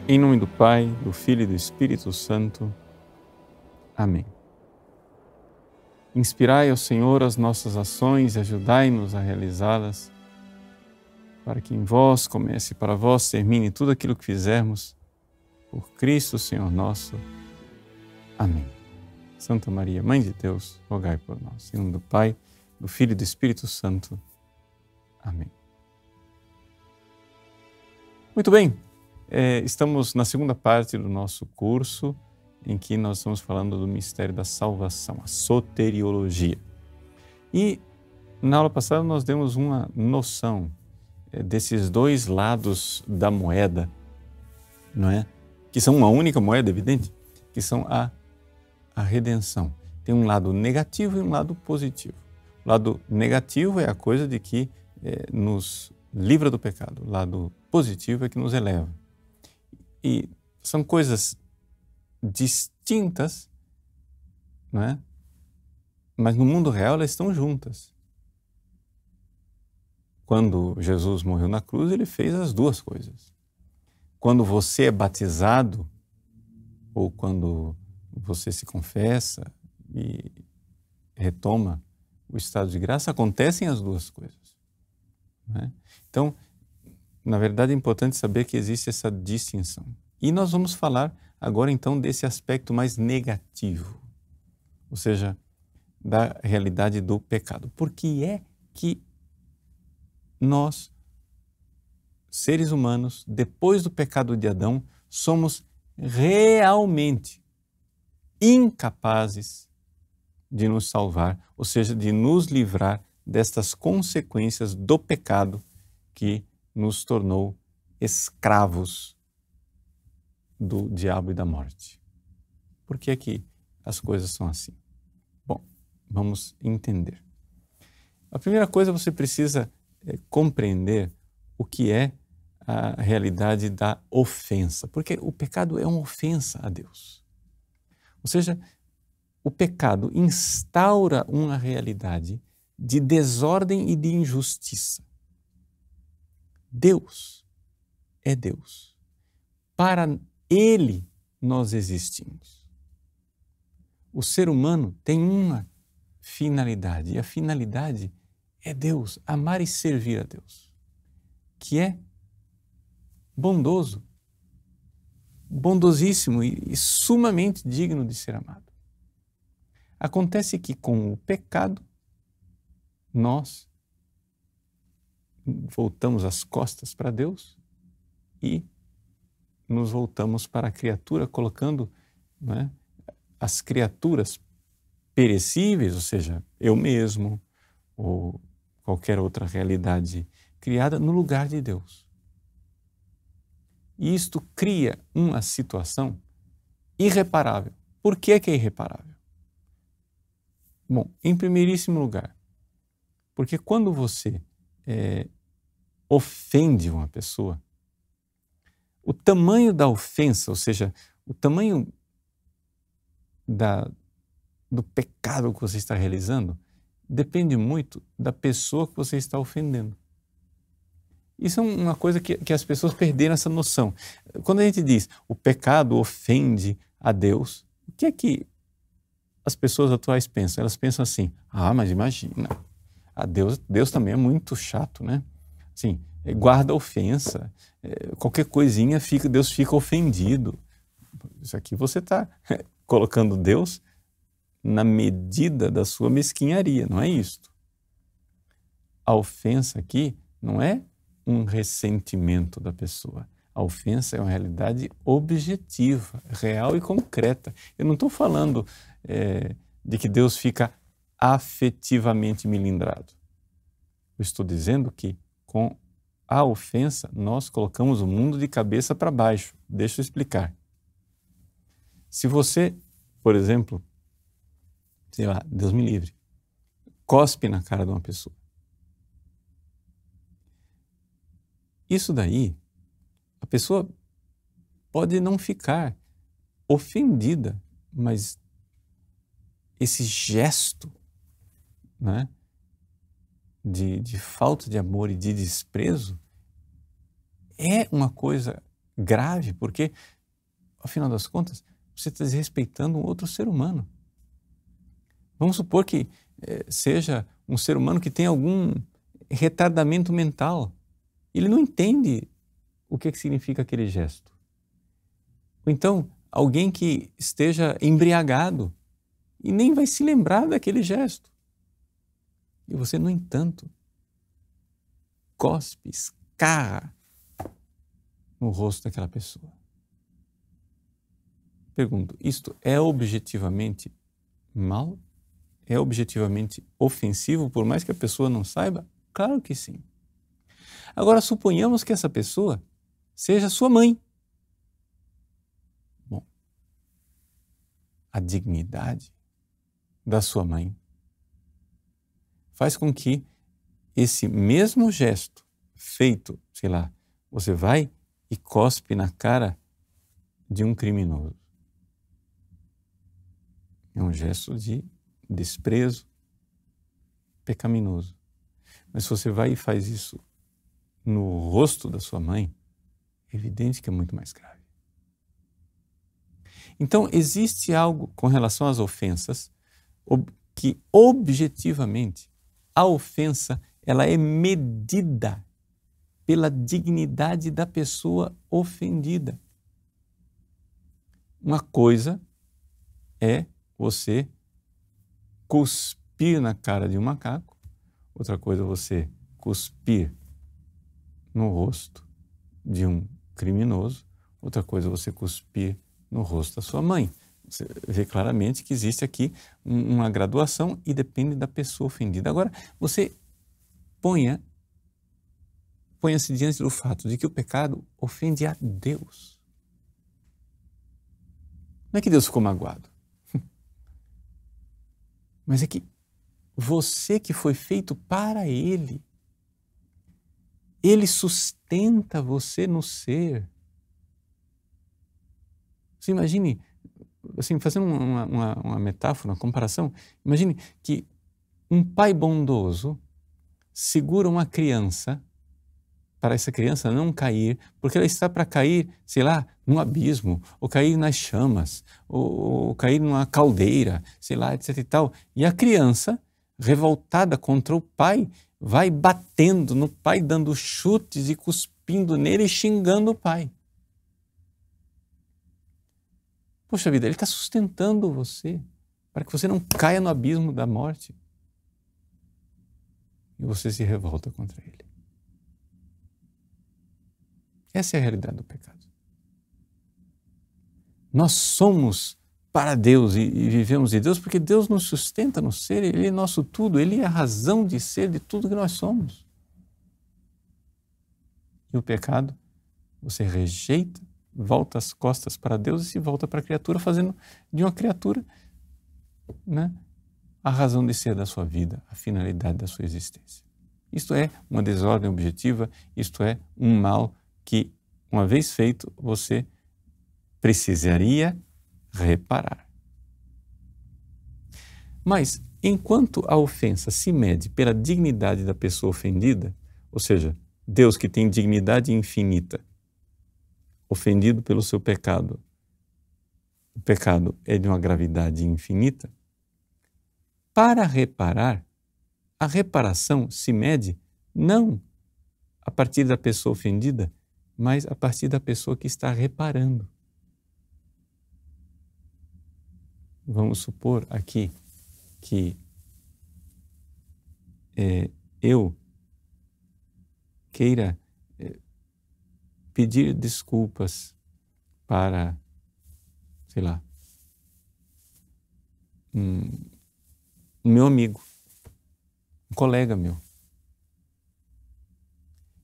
Em nome do Pai, do Filho e do Espírito Santo. Amém. Inspirai ao Senhor as nossas ações e ajudai-nos a realizá-las, para que em vós comece e para vós termine tudo aquilo que fizermos, por Cristo Senhor nosso. Amém. Santa Maria, Mãe de Deus, rogai por nós. Em nome do Pai, do Filho e do Espírito Santo. Amém. Muito bem, estamos na segunda parte do nosso curso, em que nós estamos falando do mistério da salvação, a soteriologia. E na aula passada nós demos uma noção desses dois lados da moeda, não é? Que são uma única moeda, evidente, que são a redenção. Tem um lado negativo e um lado positivo. O lado negativo é a coisa de que nos livra do pecado. O lado positivo é que nos eleva. E são coisas distintas, não é? Mas no mundo real elas estão juntas. Quando Jesus morreu na cruz, ele fez as duas coisas. Quando você é batizado, ou quando você se confessa e retoma o estado de graça, acontecem as duas coisas, não é? Então, na verdade, é importante saber que existe essa distinção. E nós vamos falar agora, então, desse aspecto mais negativo, ou seja, da realidade do pecado. Por que é que nós, seres humanos, depois do pecado de Adão, somos realmente incapazes de nos salvar, ou seja, de nos livrar destas consequências do pecado que nos tornou escravos do diabo e da morte? Por que é que as coisas são assim? Bom, vamos entender. A primeira coisa, você precisa compreender o que é a realidade da ofensa, porque o pecado é uma ofensa a Deus. Ou seja, o pecado instaura uma realidade de desordem e de injustiça. Deus é Deus. Para Ele nós existimos. O ser humano tem uma finalidade, e a finalidade é Deus, amar e servir a Deus, que é bondoso, bondosíssimo e sumamente digno de ser amado. Acontece que com o pecado, nós voltamos as costas para Deus e nos voltamos para a criatura, colocando, não é, as criaturas perecíveis, ou seja, eu mesmo ou qualquer outra realidade criada, no lugar de Deus. E isto cria uma situação irreparável. Por que é irreparável? Bom, em primeiríssimo lugar, porque quando você ofende uma pessoa, o tamanho da ofensa, ou seja, o tamanho do pecado que você está realizando, depende muito da pessoa que você está ofendendo. Isso é uma coisa que as pessoas perderam essa noção. Quando a gente diz o pecado ofende a Deus, o que é que as pessoas atuais pensam? Elas pensam assim: mas imagina, Deus também é muito chato, né? Assim, guarda a ofensa, qualquer coisinha Deus fica ofendido. Isso aqui você está colocando Deus na medida da sua mesquinharia, não é isto. A ofensa aqui não é um ressentimento da pessoa. A ofensa é uma realidade objetiva, real e concreta. Eu não estou falando de que Deus fica afetivamente melindrado. Eu estou dizendo que com a ofensa nós colocamos o mundo de cabeça para baixo. Deixa eu explicar. Se você, por exemplo, sei lá, Deus me livre, cospe na cara de uma pessoa, isso daí, a pessoa pode não ficar ofendida, mas esse gesto, né, de falta de amor e de desprezo é uma coisa grave, porque, afinal das contas, você está desrespeitando um outro ser humano. Vamos supor que seja um ser humano que tem algum retardamento mental. Ele não entende o que significa aquele gesto. Ou então, alguém que esteja embriagado e nem vai se lembrar daquele gesto. E você, no entanto, cospe, escarra no rosto daquela pessoa. Pergunto, isto é objetivamente mal? É objetivamente ofensivo, por mais que a pessoa não saiba? Claro que sim. Agora, suponhamos que essa pessoa seja sua mãe. Bom, a dignidade da sua mãe faz com que esse mesmo gesto feito, sei lá, você vai e cospe na cara de um criminoso. É um gesto de desprezo pecaminoso. Mas se você vai e faz isso no rosto da sua mãe, é evidente que é muito mais grave. Então, existe algo com relação às ofensas que, objetivamente, a ofensa ela é medida pela dignidade da pessoa ofendida. Uma coisa é você cuspir na cara de um macaco, outra coisa é você cuspir no rosto de um criminoso, outra coisa é você cuspir no rosto da sua mãe. Você vê claramente que existe aqui uma graduação e depende da pessoa ofendida. Agora, você ponha-se diante do fato de que o pecado ofende a Deus. Não é que Deus ficou magoado, mas é que você que foi feito para Ele, Ele sustenta você no ser. Você imagine, assim, fazendo uma metáfora, uma comparação, imagine que um pai bondoso segura uma criança para essa criança não cair, porque ela está para cair, sei lá, num abismo, ou cair nas chamas, ou cair numa caldeira, sei lá, etc e tal. E a criança, revoltada contra o pai, vai batendo no pai, dando chutes e cuspindo nele e xingando o pai. Poxa vida, ele está sustentando você para que você não caia no abismo da morte. E você se revolta contra ele. Essa é a realidade do pecado. Nós somos para Deus e vivemos de Deus porque Deus nos sustenta no ser, Ele é nosso tudo, Ele é a razão de ser de tudo que nós somos. E o pecado, você rejeita, volta as costas para Deus e se volta para a criatura, fazendo de uma criatura, né, a razão de ser da sua vida, a finalidade da sua existência. Isto é uma desordem objetiva, isto é um mal que, uma vez feito, você precisaria reparar. Mas, enquanto a ofensa se mede pela dignidade da pessoa ofendida, ou seja, Deus que tem dignidade infinita, ofendido pelo seu pecado, o pecado é de uma gravidade infinita, para reparar, a reparação se mede não a partir da pessoa ofendida, mas a partir da pessoa que está reparando. Vamos supor aqui que eu queira pedir desculpas para, sei lá, um meu amigo, um colega meu.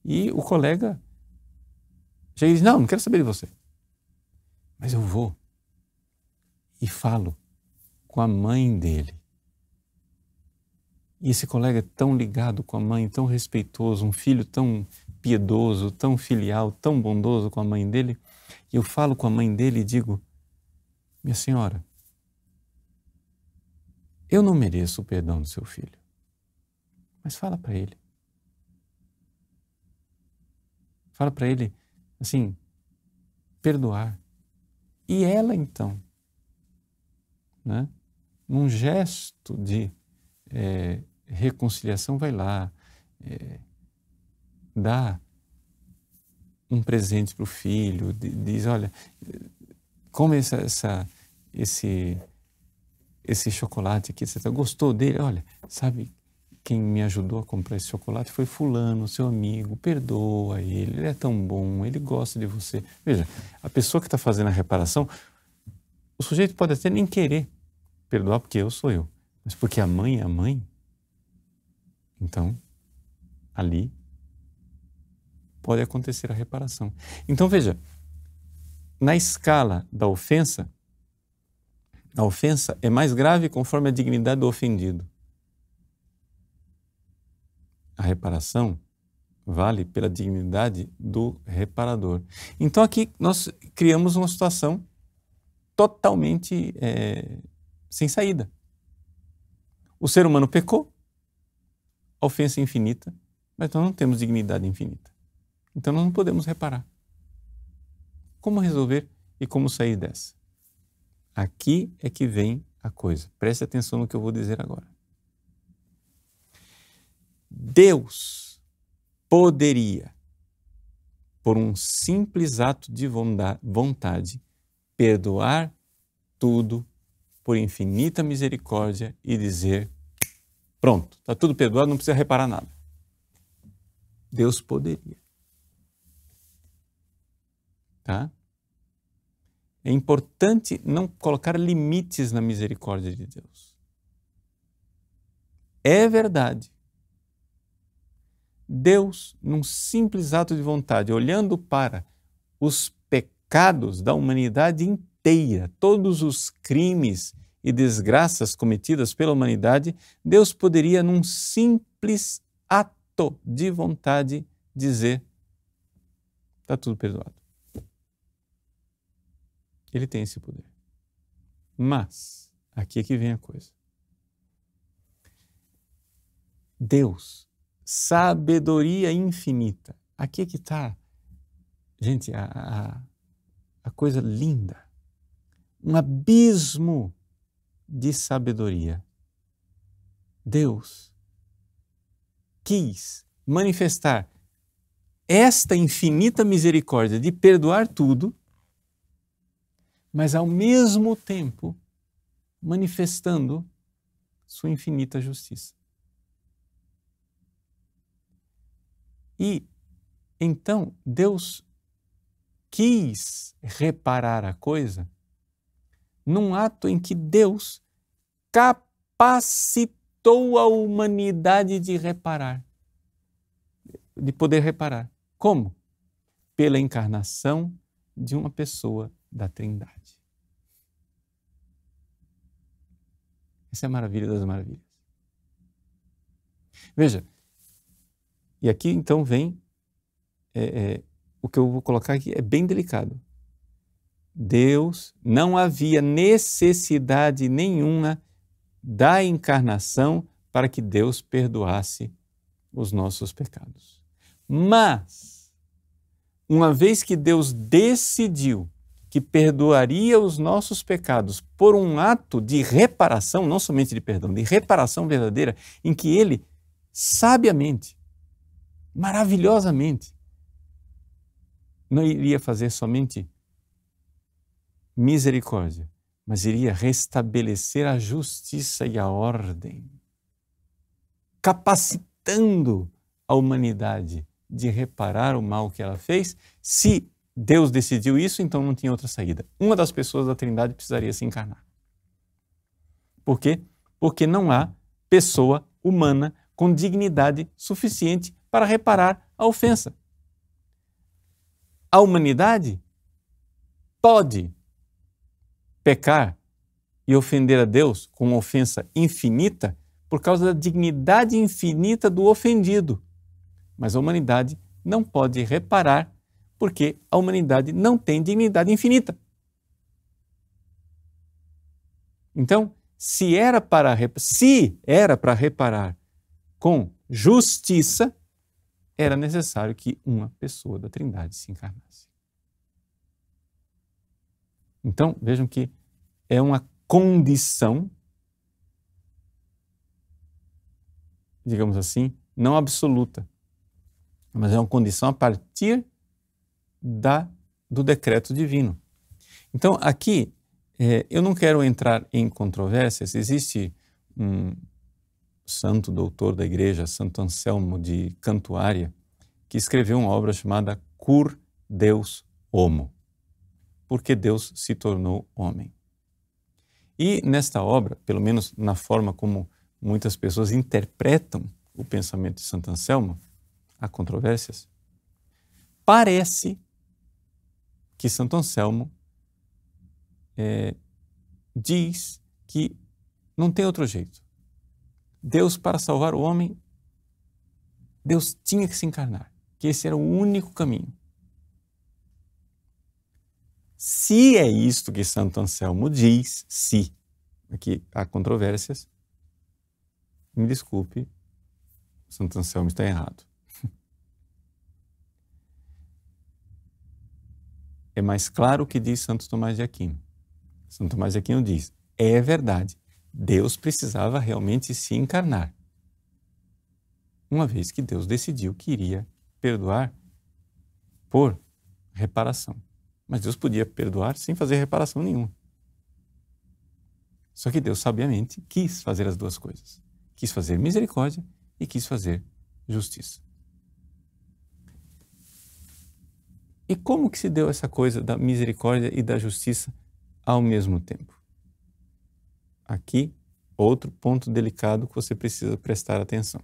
E o colega já diz, não quero saber de você. Mas eu vou e falo com a mãe dele. E esse colega é tão ligado com a mãe, tão respeitoso, um filho tão piedoso, tão filial, tão bondoso com a mãe dele. E eu falo com a mãe dele e digo, minha senhora, eu não mereço o perdão do seu filho, mas fala para ele. Fala para ele, assim, perdoar. E ela então, né, num gesto de reconciliação, vai lá, dá um presente para o filho, diz, olha, come esse chocolate aqui, você gostou dele? Olha, sabe, quem me ajudou a comprar esse chocolate foi fulano, seu amigo, perdoa ele é tão bom, ele gosta de você. Veja, a pessoa que está fazendo a reparação, o sujeito pode até nem querer perdoar porque eu sou eu, mas porque a mãe é a mãe, então ali pode acontecer a reparação. Então veja, na escala da ofensa, a ofensa é mais grave conforme a dignidade do ofendido. A reparação vale pela dignidade do reparador. Então aqui nós criamos uma situação totalmente sem saída. O ser humano pecou, a ofensa é infinita, mas nós não temos dignidade infinita. Então nós não podemos reparar. Como resolver e como sair dessa? Aqui é que vem a coisa. Preste atenção no que eu vou dizer agora. Deus poderia, por um simples ato de vontade, perdoar tudo por infinita misericórdia e dizer, pronto, está tudo perdoado, não precisa reparar nada. Deus poderia. Tá? É importante não colocar limites na misericórdia de Deus. É verdade. Deus, num simples ato de vontade, olhando para os pecados da humanidade inteira, todos os crimes e desgraças cometidas pela humanidade, Deus poderia, num simples ato de vontade, dizer, está tudo perdoado. Ele tem esse poder. Mas, aqui é que vem a coisa. Deus, sabedoria infinita. Aqui é que está, gente, a coisa linda. Um abismo de sabedoria. Deus quis manifestar esta infinita misericórdia de perdoar tudo, mas ao mesmo tempo manifestando sua infinita justiça. E então Deus quis reparar a coisa num ato em que Deus capacitou a humanidade de reparar, de poder reparar. Como? Pela encarnação de uma pessoa da Trindade. Essa é a maravilha das maravilhas. Veja, e aqui então vem o que eu vou colocar aqui, é bem delicado. Deus, não havia necessidade nenhuma da encarnação para que Deus perdoasse os nossos pecados. Mas, uma vez que Deus decidiu que perdoaria os nossos pecados por um ato de reparação, não somente de perdão, de reparação verdadeira, em que Ele, sabiamente, maravilhosamente, não iria fazer somente misericórdia, mas iria restabelecer a justiça e a ordem, capacitando a humanidade de reparar o mal que ela fez. Se Deus decidiu isso, então não tinha outra saída. Uma das pessoas da Trindade precisaria se encarnar. Por quê? Porque não há pessoa humana com dignidade suficiente para reparar a ofensa. A humanidade pode pecar e ofender a Deus com uma ofensa infinita por causa da dignidade infinita do ofendido. Mas a humanidade não pode reparar porque a humanidade não tem dignidade infinita. Então, se era para reparar com justiça, era necessário que uma pessoa da Trindade se encarnasse. Então, vejam que é uma condição, digamos assim, não absoluta, mas é uma condição a partir do decreto divino. Então, aqui, eu não quero entrar em controvérsias. Existe um santo doutor da igreja, Santo Anselmo de Cantuária, que escreveu uma obra chamada Cur Deus Homo, porque Deus se tornou homem. E nesta obra, pelo menos na forma como muitas pessoas interpretam o pensamento de Santo Anselmo, há controvérsias, parece que Santo Anselmo diz que não tem outro jeito. Deus, para salvar o homem, Deus tinha que se encarnar, que esse era o único caminho. Se é isto que Santo Anselmo diz, se aqui há controvérsias, me desculpe, Santo Anselmo está errado. É mais claro o que diz Santo Tomás de Aquino. Santo Tomás de Aquino diz, é verdade, Deus precisava realmente se encarnar, uma vez que Deus decidiu que iria perdoar por reparação. Mas Deus podia perdoar sem fazer reparação nenhuma. Só que Deus, sabiamente, quis fazer as duas coisas. Quis fazer misericórdia e quis fazer justiça. E como que se deu essa coisa da misericórdia e da justiça ao mesmo tempo? Aqui, outro ponto delicado que você precisa prestar atenção.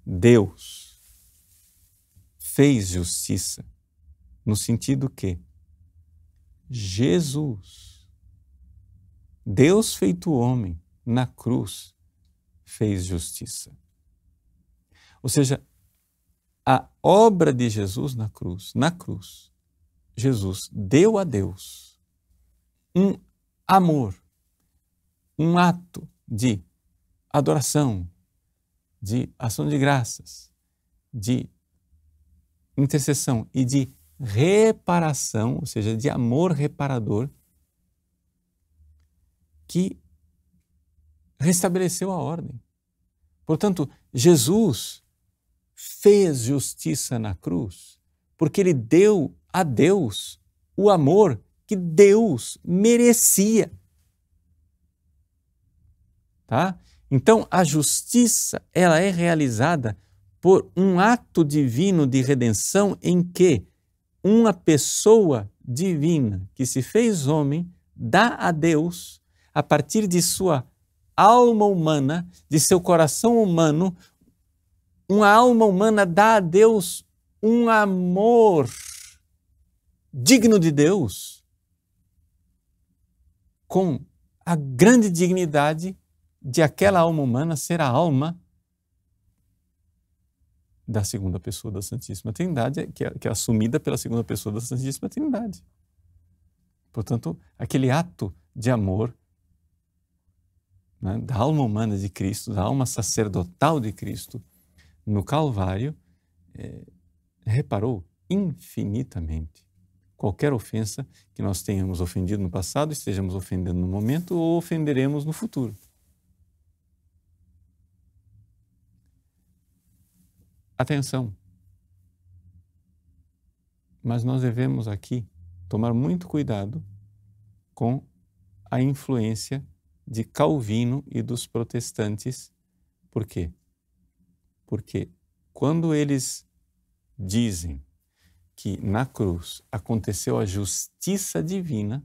Deus fez justiça no sentido que Jesus, Deus feito homem, na cruz, fez justiça. Ou seja, a obra de Jesus na cruz, Jesus deu a Deus um amor, um ato de adoração, de ação de graças, de intercessão e de reparação, ou seja, de amor reparador, que restabeleceu a ordem. Portanto, Jesus fez justiça na cruz porque ele deu a Deus o amor que Deus merecia. Tá? Então, a justiça, ela é realizada por um ato divino de redenção em que uma pessoa divina que se fez homem dá a Deus, a partir de sua alma humana, de seu coração humano, uma alma humana dá a Deus um amor digno de Deus, com a grande dignidade de aquela alma humana ser a alma da segunda pessoa da Santíssima Trindade, que é assumida pela segunda pessoa da Santíssima Trindade. Portanto, aquele ato de amor, né, da alma humana de Cristo, da alma sacerdotal de Cristo, no Calvário, reparou infinitamente qualquer ofensa que nós tenhamos ofendido no passado, estejamos ofendendo no momento ou ofenderemos no futuro. Atenção! Mas nós devemos aqui tomar muito cuidado com a influência de Calvino e dos protestantes. Por quê? Porque quando eles dizem que na cruz aconteceu a justiça divina,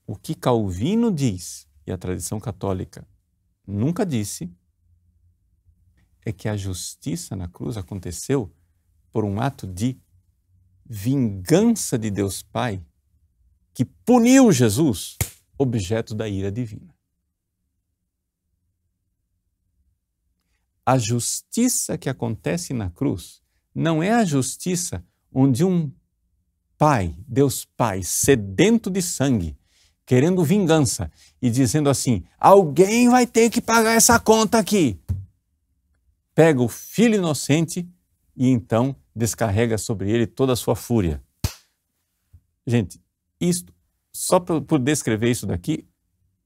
o que Calvino diz, e a tradição católica nunca disse, é que a justiça na cruz aconteceu por um ato de vingança de Deus Pai que puniu Jesus, objeto da ira divina. A justiça que acontece na cruz não é a justiça onde um Pai, Deus Pai, sedento de sangue, querendo vingança e dizendo assim, alguém vai ter que pagar essa conta aqui. Pega o filho inocente e então descarrega sobre ele toda a sua fúria. Gente, isto, só por descrever isso daqui,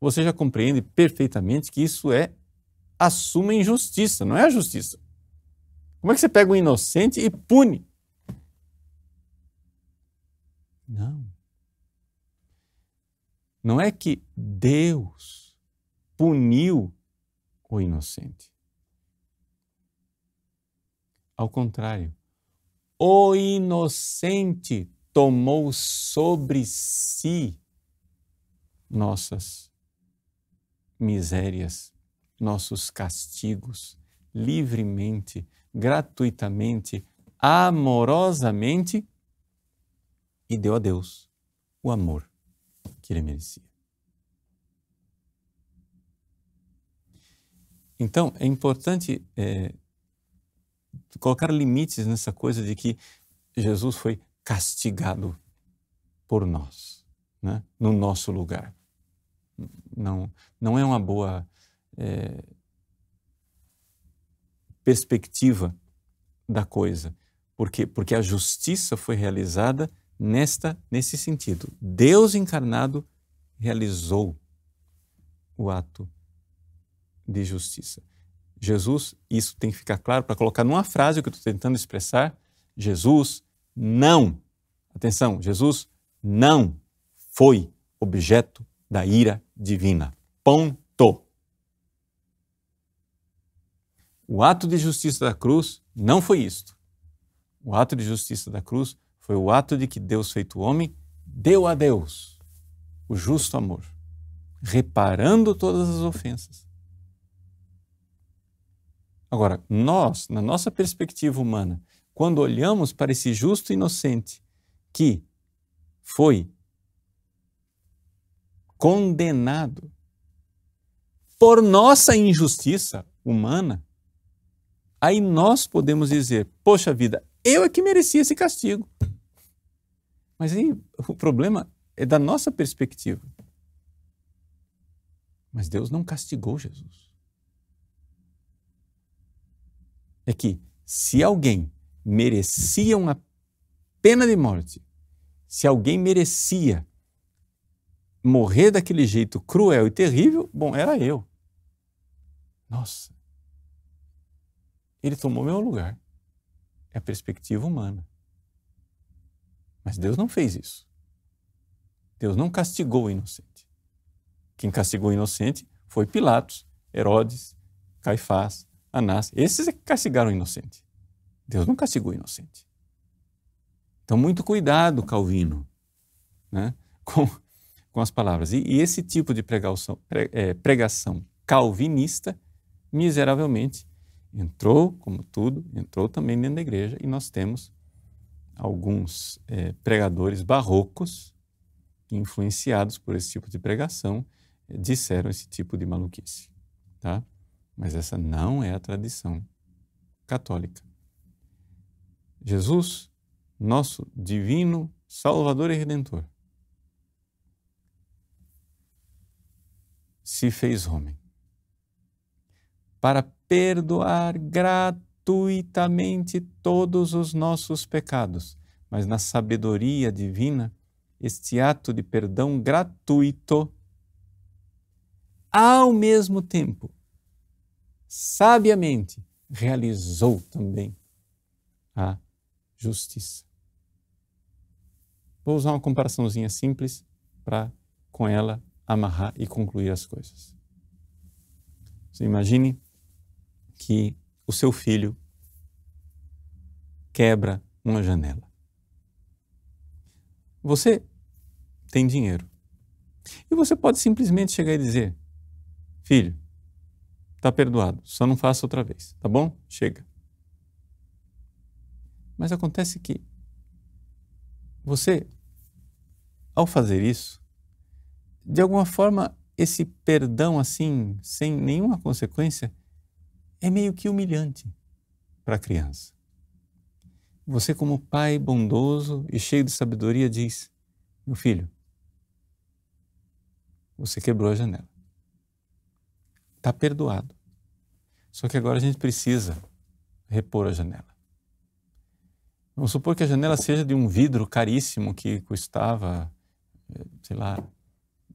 você já compreende perfeitamente que isso é a suma injustiça, não é a justiça. Como é que você pega um inocente e pune? Não. Não é que Deus puniu o inocente. Ao contrário, o inocente tomou sobre si nossas misérias, nossos castigos, livremente, gratuitamente, amorosamente, e deu a Deus o amor que ele merecia. Então, é importante colocar limites nessa coisa de que Jesus foi castigado por nós, né? No nosso lugar. Não é uma boa perspectiva da coisa, porque a justiça foi realizada nesse sentido. Deus encarnado realizou o ato de justiça. Jesus, isso tem que ficar claro para colocar numa frase o que eu estou tentando expressar. Jesus não, atenção, Jesus não foi objeto da ira divina. Ponto. O ato de justiça da cruz não foi isto. O ato de justiça da cruz foi o ato de que Deus feito homem deu a Deus o justo amor, reparando todas as ofensas. Agora, nós, na nossa perspectiva humana, quando olhamos para esse justo inocente que foi condenado por nossa injustiça humana, aí nós podemos dizer, poxa vida, eu é que merecia esse castigo. Mas aí o problema é da nossa perspectiva. Mas Deus não castigou Jesus. É que se alguém merecia uma pena de morte, se alguém merecia morrer daquele jeito cruel e terrível, bom, era eu. Nossa, ele tomou meu lugar. É a perspectiva humana. Mas Deus não fez isso. Deus não castigou o inocente. Quem castigou o inocente foi Pilatos, Herodes, Caifás, Anás. Esses é que castigaram o inocente. Deus não castigou o inocente. Então, muito cuidado, Calvino, né, com as palavras. E esse tipo de pregação calvinista, miseravelmente, entrou, como tudo, entrou também dentro da igreja, e nós temos alguns pregadores barrocos, influenciados por esse tipo de pregação, disseram esse tipo de maluquice. Tá? Mas essa não é a tradição católica. Jesus, nosso divino Salvador e Redentor, se fez homem para perdoar gratuitamente todos os nossos pecados, mas na sabedoria divina, este ato de perdão gratuito, ao mesmo tempo, sabiamente, realizou também a justiça. Vou usar uma comparaçãozinha simples para, com ela, amarrar e concluir as coisas. Você imagine que o seu filho quebra uma janela. Você tem dinheiro. E você pode simplesmente chegar e dizer, filho, está perdoado, só não faça outra vez, tá bom? Chega. Mas acontece que você, ao fazer isso, de alguma forma, esse perdão assim, sem nenhuma consequência, é meio que humilhante para a criança. Você, como pai bondoso e cheio de sabedoria, diz, meu filho, você quebrou a janela. Está perdoado. Só que agora a gente precisa repor a janela. Vamos supor que a janela seja de um vidro caríssimo que custava, sei lá,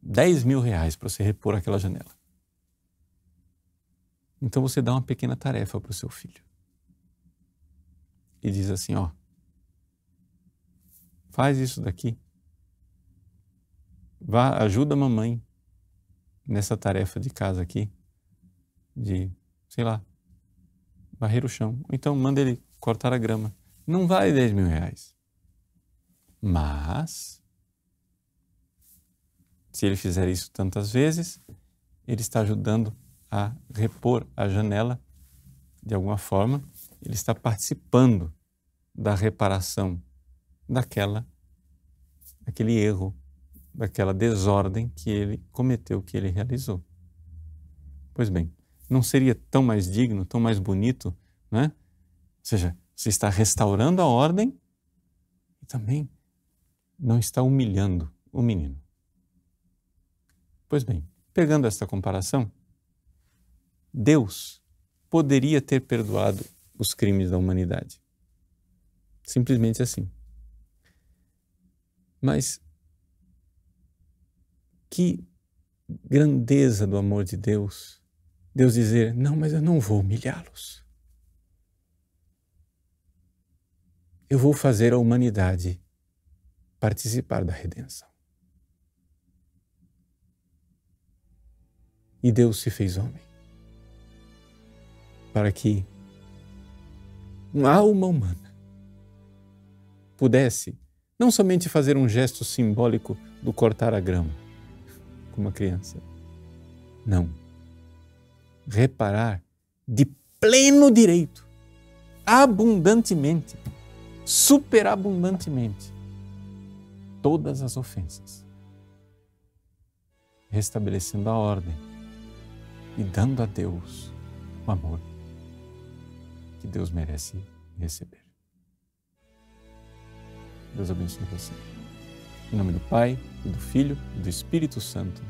10 mil reais para você repor aquela janela. Então você dá uma pequena tarefa para o seu filho. E diz assim, ó, faz isso daqui. Vá, ajuda a mamãe nessa tarefa de casa aqui, de, sei lá, varrer o chão. Então manda ele cortar a grama. Não vale 10 mil reais. Mas, se ele fizer isso tantas vezes, ele está ajudando a repor a janela de alguma forma. Ele está participando da reparação daquele erro, daquela desordem que ele cometeu, que ele realizou. Pois bem, não seria tão mais digno, tão mais bonito, né? Ou seja, você está restaurando a ordem e também não está humilhando o menino. Pois bem, pegando esta comparação, Deus poderia ter perdoado os crimes da humanidade. Simplesmente assim. Mas que grandeza do amor de Deus, Deus dizer, não, mas eu não vou humilhá-los. Eu vou fazer a humanidade participar da redenção. E Deus se fez homem para que uma alma humana pudesse não somente fazer um gesto simbólico do cortar a grama, como uma criança, não, reparar de pleno direito, abundantemente, superabundantemente, todas as ofensas, restabelecendo a ordem e dando a Deus o amor que Deus merece receber. Deus abençoe você. Em nome do Pai, e do Filho, e do Espírito Santo.